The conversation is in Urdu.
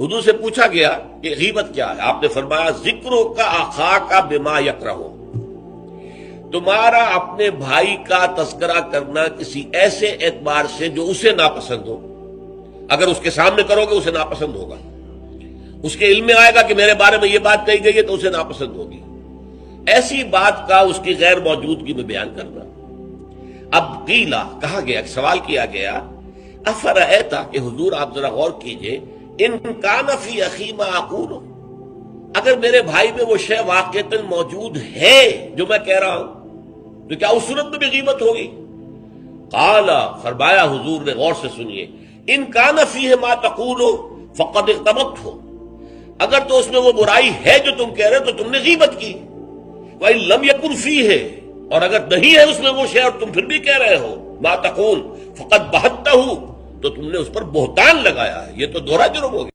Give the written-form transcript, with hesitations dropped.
حضور سے پوچھا گیا کہ غیبت کیا ہے؟ آپ نے فرمایا ذکرو کا آخا کا بما یکرہو، تمہارا اپنے بھائی کا تذکرہ کرنا کسی ایسے اعتبار سے جو اسے ناپسند ہو. اگر اس کے سامنے کرو گے اسے ناپسند ہوگا، اس کے علم میں آئے گا کہ میرے بارے میں یہ بات کہی گئی ہے تو اسے ناپسند ہوگی. ایسی بات کا اس کی غیر موجودگی میں بیان کرنا. اب قیلا کہا گیا، سوال کیا گیا، افرأیتا کہ حضور آپ ذرا غور کیجئے، ان کان فی اخی ما اقول، اگر میرے بھائی میں وہ شے واقعتاً موجود ہے جو میں کہہ رہا ہوں تو کیا اس صورت میں بھی غیبت ہوگی؟ قال، فرمایا حضور نے، غور سے سنیے، ان کان فیہ ما تقول فقد اغتبت ہو، اگر تو اس میں وہ برائی ہے جو تم کہہ رہے ہو تو تم نے غیبت کی. وَإِن لَمْ يَكُنْ فِيهِ، اور اگر نہیں ہے اس میں وہ شے اور تم پھر بھی کہہ رہے ہو ما تقول فقد بہتہ، تو تم نے اس پر بہتان لگایا ہے. یہ تو دوہرا جرم ہو گیا.